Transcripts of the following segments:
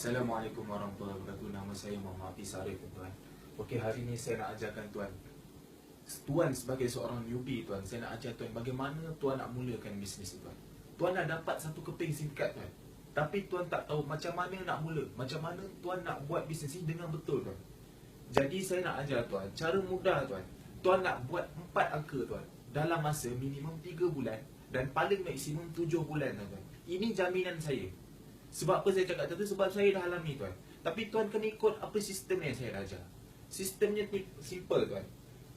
Assalamualaikum warahmatullahi wabarakatuh. Nama saya Muhammad Hafiz Arif, tuan. Okey, hari ni saya nak ajarkan tuan. Tuan sebagai seorang newbie, tuan, saya nak ajar tuan bagaimana tuan nak mulakan bisnes tuan. Tuan dah dapat satu keping singkat tuan. Tapi tuan tak tahu macam mana nak mula, macam mana tuan nak buat bisnes ini dengan betul tuan. Jadi saya nak ajar tuan cara mudah tuan. Tuan nak buat 4 angka tuan dalam masa minimum 3 bulan dan paling maksimum 7 bulan tuan. Ini jaminan saya. Sebab apa saya cakap tu? Sebab saya dah alami tuan. Tapi tuan kena ikut apa sistem yang saya dah ajar. Sistemnya simple tuan.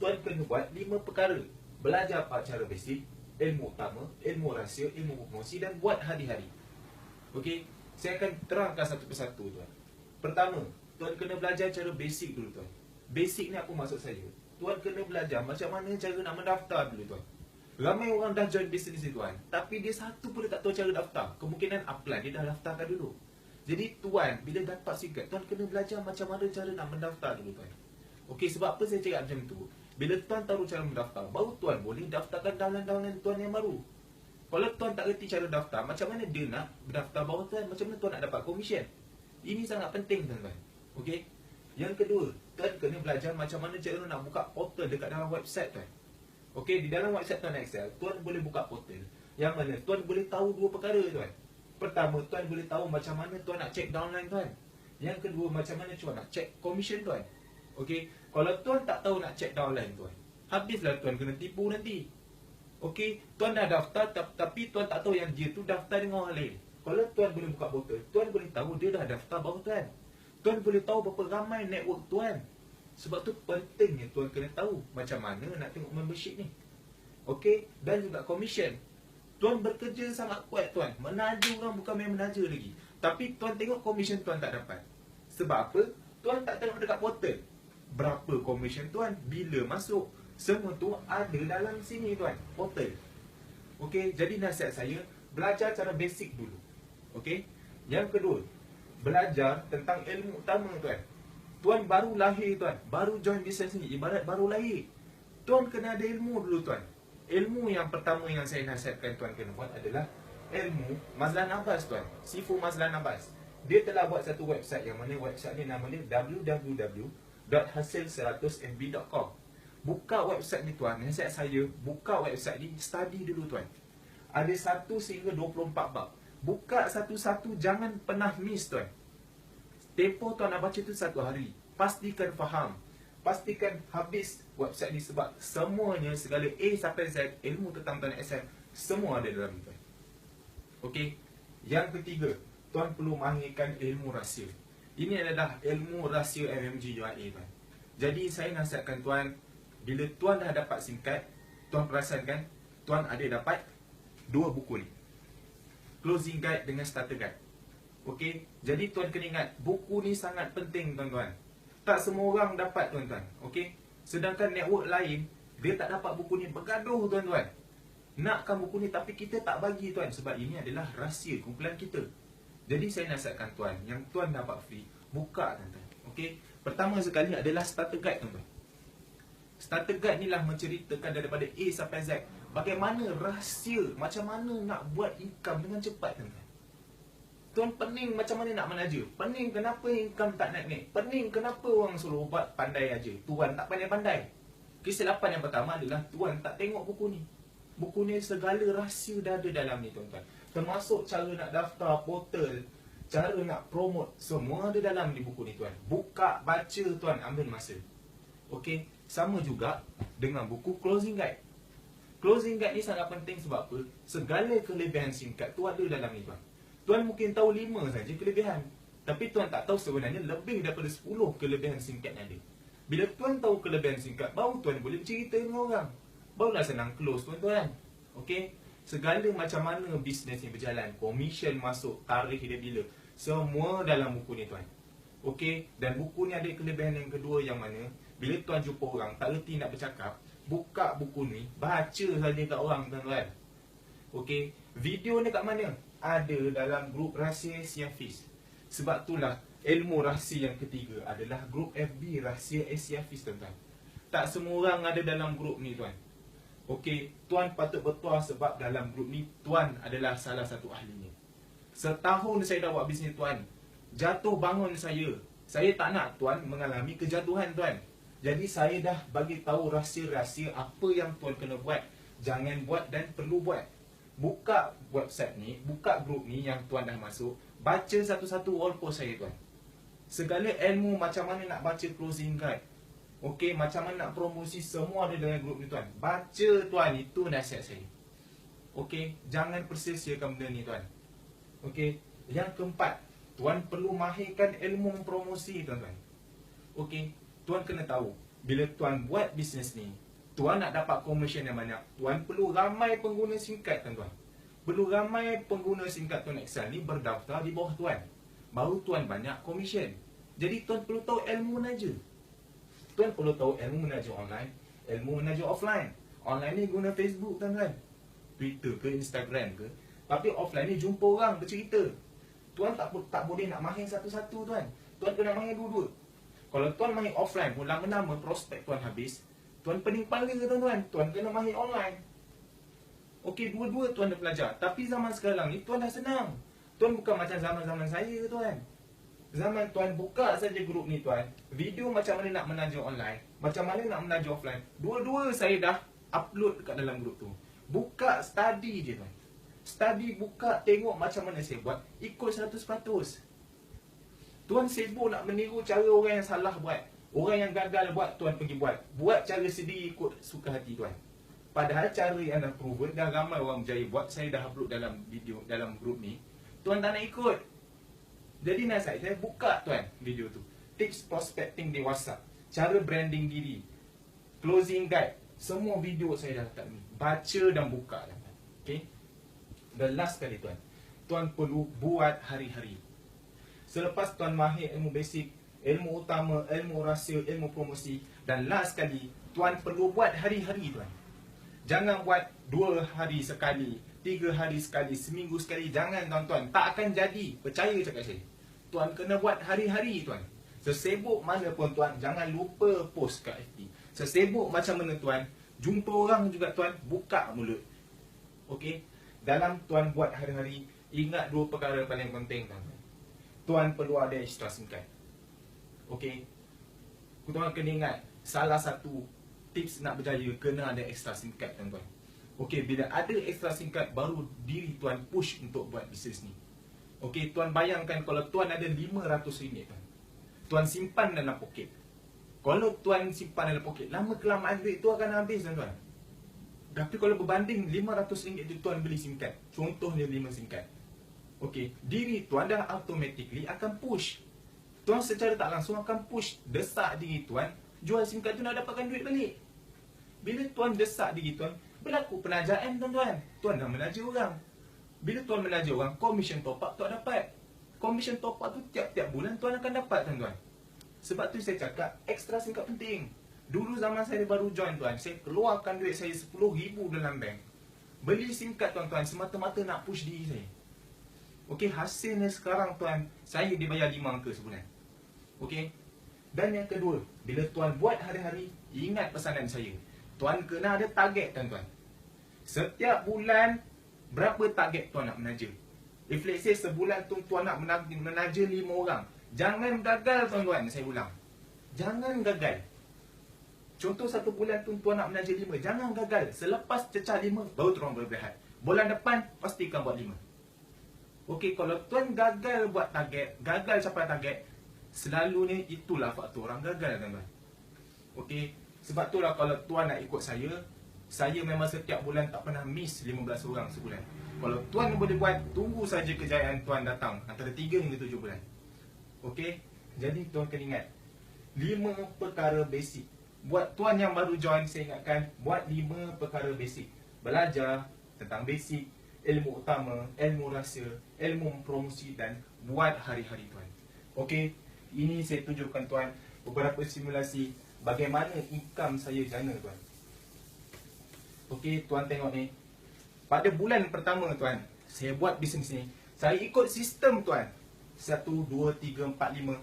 Tuan kena buat 5 perkara. Belajar cara basic, ilmu utama, ilmu rahsia, ilmu promosi dan buat hari-hari. Okey, saya akan terangkan satu persatu tuan. Pertama, tuan kena belajar cara basic dulu tuan. Basic ni apa maksud saya? Tuan kena belajar macam mana cara nak mendaftar dulu tuan. Ramai orang dah join bisnes ni tuan, tapi dia satu pun tak tahu cara daftar. Kemungkinan upline dia dah daftarkan dulu. Jadi tuan, bila dapat singkat, tuan kena belajar macam mana cara nak mendaftar dulu tuan. Okey, sebab apa saya cakap macam tu? Bila tuan tahu cara mendaftar, baru tuan boleh daftarkan downline tuan yang baru. Kalau tuan tak reti cara daftar, macam mana dia nak berdaftar bawah tuan? Macam mana tuan nak dapat komisen? Ini sangat penting tuan-tuan. Okey. Yang kedua, tuan kena belajar macam mana cara nak buka portal dekat dalam website tuan. Okey, di dalam website tuan Excel, tuan boleh buka portal yang mana tuan boleh tahu 2 perkara tuan. Pertama, tuan boleh tahu macam mana tuan nak check downline tuan. Yang kedua, macam mana tuan nak check commission tuan. Okey, kalau tuan tak tahu nak check downline tuan, habislah tuan kena tipu nanti. Okey, tuan dah daftar tapi tuan tak tahu yang dia tu daftar dengan orang lain. Kalau tuan boleh buka portal, tuan boleh tahu dia dah daftar baru tuan. Tuan boleh tahu berapa ramai network tuan. Sebab tu pentingnya tuan kena tahu macam mana nak tengok membership ni. Okey, dan juga commission. Tuan bekerja sangat kuat tuan. Menaja orang bukan main menaja lagi. Tapi tuan tengok commission tuan tak dapat. Sebab apa? Tuan tak tengok dekat portal. Berapa commission tuan? Bila masuk? Semua tu ada dalam sini tuan, portal. Okey, jadi nasihat saya, belajar cara basic dulu. Okey? Yang kedua, belajar tentang ilmu utama tuan. Tuan baru lahir tuan, baru join bisnes ni, ibarat baru lahir. Tuan kena ada ilmu dulu tuan. Ilmu yang pertama yang saya nasihatkan tuan kena buat adalah ilmu Mazlan Abbas tuan. Sifu Mazlan Abbas. Dia telah buat satu website yang mana website ni nama dia www.hasil100fb.com. Buka website ni tuan, nasihat saya, buka website ni, study dulu tuan. Ada 1 sehingga 24 bab. Buka satu-satu, jangan pernah miss tuan. Tempoh tuan nak baca tu 1 hari. Pastikan faham. Pastikan habis website ni sebab semuanya, segala A sampai Z, ilmu tentang tuan SM, semua ada dalam tuan. Okey. Yang ketiga, tuan perlu mahirkan ilmu rahsia. Ini adalah ilmu rahsia MMG UIA tuan. Jadi saya nasihatkan tuan, bila tuan dah dapat singkat, tuan perasankan, tuan ada dapat 2 buku ni. Closing Guide dengan Starter Guide. Okey, jadi tuan kena ingat, buku ni sangat penting tuan-tuan. Tak semua orang dapat tuan-tuan. Okey, sedangkan network lain, dia tak dapat buku ni, bergaduh tuan-tuan. Nakkan buku ni tapi kita tak bagi tuan, sebab ini adalah rahsia kumpulan kita. Jadi saya nasihatkan tuan, yang tuan dapat free, buka tuan-tuan. Okey, pertama sekali adalah Starter Guide tuan-tuan. Starter Guide ni lah menceritakan daripada A sampai Z, bagaimana rahsia, macam mana nak buat income dengan cepat tuan-tuan. Tuan pening macam mana nak menaja. Pening kenapa income tak naik-naik. Pening kenapa orang suruh buat pandai aja. Tuan tak pandai-pandai. Kesilapan yang pertama adalah tuan tak tengok buku ni. Buku ni segala rahsia dah ada dalam ni tuan-tuan. Termasuk cara nak daftar portal, cara nak promote, semua ada dalam ni buku ni tuan. Buka, baca tuan, ambil masa. Okey, sama juga dengan buku Closing Guide. Closing Guide ni sangat penting sebab apa? Segala kelebihan singkat tu ada dalam ni tuan. Tuan mungkin tahu 5 saja kelebihan, tapi tuan tak tahu sebenarnya lebih daripada 10 kelebihan singkat yang ada. Bila tuan tahu kelebihan singkat, baru tuan boleh bercerita dengan orang. Barulah senang close tuan-tuan. Okey, segala macam mana bisnes ni berjalan, komisen masuk, tarikh dia bila, semua dalam buku ni tuan. Okey, dan buku ni ada kelebihan yang kedua yang mana, bila tuan jumpa orang tak reti nak bercakap, buka buku ni, baca saja kat orang tuan-tuan. Okey, video ni kat mana? Ada dalam grup rahsia Asia Hafiz. Sebab itulah ilmu rahsia yang ketiga adalah grup FB rahsia Asia Hafiz tuan-tuan. Tak semua orang ada dalam grup ni tuan. Okey, tuan patut bertuah sebab dalam grup ni tuan adalah salah satu ahlinya. Setahun saya dah buat bisnes tuan, jatuh bangun saya tak nak tuan mengalami kejatuhan tuan. Jadi saya dah bagi tahu rahsia-rahsia apa yang tuan kena buat, jangan buat dan perlu buat. Buka website ni, buka grup ni yang tuan dah masuk, baca satu-satu wall post saya tuan. Segala ilmu macam mana nak baca closing guide, okey, macam mana nak promosi, semua ada dalam grup ni tuan. Baca tuan, itu nasihat saya. Okey, jangan persia-siakan benda ni tuan. Okey, yang keempat, tuan perlu mahirkan ilmu promosi tuan-tuan. Okey, tuan kena tahu bila tuan buat bisnes ni, tuan nak dapat commission yang banyak, tuan perlu ramai pengguna singkat tuan-tuan. Perlu ramai pengguna singkat tuan Excel ni berdaftar di bawah tuan, baru tuan banyak commission. Jadi tuan perlu tahu ilmu menaja. Tuan perlu tahu ilmu menaja online, ilmu menaja offline. Online ni guna Facebook tuan-tuan, Twitter ke Instagram ke. Tapi offline ni jumpa orang bercerita. Tuan tak boleh nak mahir satu-satu tuan. Tuan kena mahir dua-dua. Kalau tuan mahir offline pun lama-lama prospek tuan habis, tuan pening kepala tuan-tuan. Tuan kena mahir online. Okey, dua-dua tuan dah belajar. Tapi zaman sekarang ni tuan dah senang. Tuan bukan macam zaman-zaman saya tuan. Zaman tuan buka saja grup ni tuan, video macam mana nak menaja online, macam mana nak menaja offline, dua-dua saya dah upload dekat dalam grup tu. Buka, study je tuan. Study, buka, tengok macam mana saya buat, ikut 100%. Tuan sibuk nak meniru cara orang yang salah buat, orang yang gagal buat, tuan pergi buat. Buat cara sendiri ikut suka hati tuan. Padahal cara yang dah proven, dah ramai orang berjaya buat, saya dah upload dalam video, dalam grup ni. Tuan tak nak ikut. Jadi nasihat saya, buka tuan video tu. Tips prospecting di WhatsApp, cara branding diri, closing guide, semua video saya dah letak ni. Baca dan buka. Okay. Dan last kali tuan, tuan perlu buat hari-hari. Selepas tuan mahir ilmu basic, ilmu utama, ilmu rahsia, ilmu promosi, dan last kali, tuan perlu buat hari-hari tuan. Jangan buat 2 hari sekali, 3 hari sekali, seminggu sekali. Jangan tuan-tuan, tak akan jadi. Percaya cakap saya. Tuan kena buat hari-hari tuan. Sesibuk mana pun tuan, jangan lupa post kat FB. Sesibuk macam mana tuan, jumpa orang juga tuan, buka mulut. Okey, dalam tuan buat hari-hari, ingat 2 perkara paling penting tuan. Tuan perlu ada extra SIM card. Okey, tuan kena ingat, salah satu tips nak berjaya, kena ada extra SIM card tuan-tuan. Okey, bila ada extra SIM card, baru diri tuan push untuk buat bisnes ni. Okey, tuan bayangkan kalau tuan ada RM500 tuan, tuan simpan dalam poket. Kalau tuan simpan dalam poket, lama kelamaan duit tu akan habis tuan-tuan. Tapi kalau berbanding RM500 tu tuan beli SIM card, contohnya 5 SIM card. Okey, diri tuan dah automatically akan push. Tuan secara tak langsung akan push, desak diri tuan, jual SIM card tu nak dapatkan duit balik. Bila tuan desak diri tuan, berlaku penajaan tuan-tuan. Tuan dah menaja orang. Bila tuan menaja orang, commission top up tuan dapat. Commission top up tu tiap-tiap bulan tuan akan dapat tuan-tuan. Sebab tu saya cakap, extra SIM card penting. Dulu zaman saya baru join tuan, saya keluarkan duit saya RM10,000 dalam bank. Beli SIM card tuan-tuan, semata-mata nak push diri saya. Okey, hasilnya sekarang tuan, saya dibayar 5 angka sebulan. Okey. Dan yang kedua, bila tuan buat hari-hari, ingat pesanan saya. Tuan kena ada target tuan-tuan. Setiap bulan, berapa target tuan nak menaja? If let's say sebulan tu tuan nak menaja 5 orang, jangan gagal tuan-tuan, saya ulang. Jangan gagal. Contoh satu bulan tu tuan nak menaja 5, jangan gagal. Selepas cecah 5, baru tuan boleh berehat. Bulan depan, pastikan buat 5. Okey, kalau tuan gagal buat target, gagal capai target, selalunya itulah faktor orang gagal tuan-tuan. Okey, sebab itulah kalau tuan nak ikut saya memang setiap bulan tak pernah miss 15 orang sebulan. Kalau tuan boleh buat, tunggu saja kejayaan tuan datang antara 3 hingga 7 bulan. Okey, jadi tuan kena ingat 5 perkara basic. Buat tuan yang baru join, saya ingatkan, buat 5 perkara basic. Belajar tentang basic, ilmu utama, ilmu rahsia, ilmu promosi, dan buat hari-hari tuan. Okey, ini saya tunjukkan tuan beberapa simulasi bagaimana income saya jana tuan. Okey, tuan tengok ni. Pada bulan pertama tuan, saya buat bisnes ni, saya ikut sistem tuan. 1, 2, 3, 4, 5.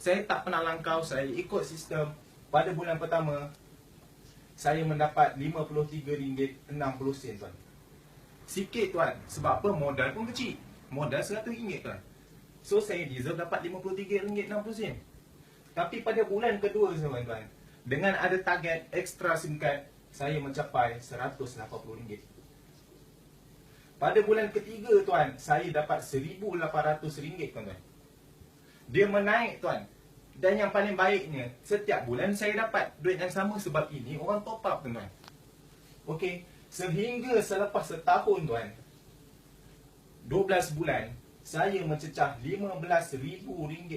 Saya tak pernah langkau, saya ikut sistem. Pada bulan pertama, saya mendapat RM53.60 tuan. Sikit tuan, sebab apa? Modal pun kecil. Modal RM100 tuan. So saya deserve dapat RM53.60. Tapi pada bulan kedua tuan-tuan, dengan ada target ekstra SIM card, saya mencapai RM180. Pada bulan ketiga tuan, saya dapat RM1,800 tuan-tuan. Dia menaik tuan. Dan yang paling baiknya, setiap bulan saya dapat duit yang sama sebab ini orang top up tuan-tuan. Okey, sehingga selepas setahun tuan, 12 bulan, saya mencecah RM15,000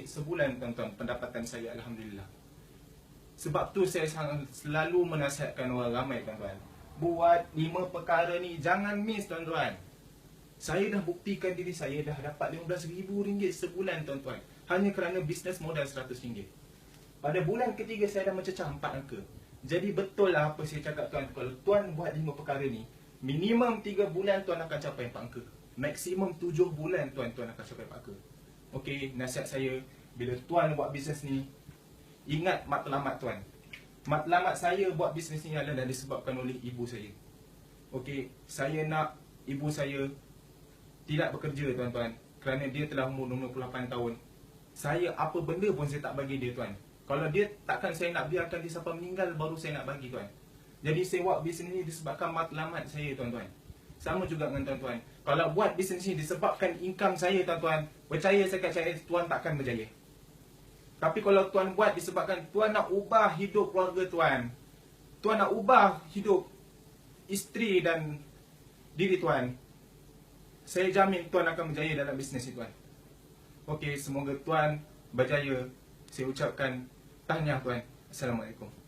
sebulan tuan-tuan pendapatan saya, alhamdulillah. Sebab tu saya selalu menasihatkan orang ramai tuan-tuan, buat 5 perkara ni jangan miss tuan-tuan. Saya dah buktikan diri saya dah dapat RM15,000 sebulan tuan-tuan, hanya kerana bisnes modal RM100. Pada bulan ketiga saya dah mencecah 4 angka. Jadi betul lah apa saya cakap tuan, kalau tuan buat 5 perkara ni, minimum 3 bulan tuan akan capai 4 angka. Maksimum 7 bulan tuan akan capai 4 angka. Okey, nasihat saya, bila tuan buat bisnes ni, ingat matlamat tuan. Matlamat saya buat bisnes ni adalah disebabkan oleh ibu saya. Okey, saya nak ibu saya tidak bekerja tuan-tuan, kerana dia telah umur 28 tahun. Saya apa benda pun saya tak bagi dia tuan. Kalau dia takkan saya nak biarkan dia sampai meninggal baru saya nak bagi tuan. Jadi saya buat bisnes ni disebabkan matlamat saya tuan-tuan. Sama juga dengan tuan-tuan, kalau buat bisnes ni disebabkan income saya tuan-tuan, percaya saya kata saya, tuan takkan berjaya. Tapi kalau tuan buat disebabkan tuan nak ubah hidup keluarga tuan, tuan nak ubah hidup isteri dan diri tuan, saya jamin tuan akan berjaya dalam bisnes ni tuan. Okey, semoga tuan berjaya. Saya ucapkan tahniah tuan. Assalamualaikum.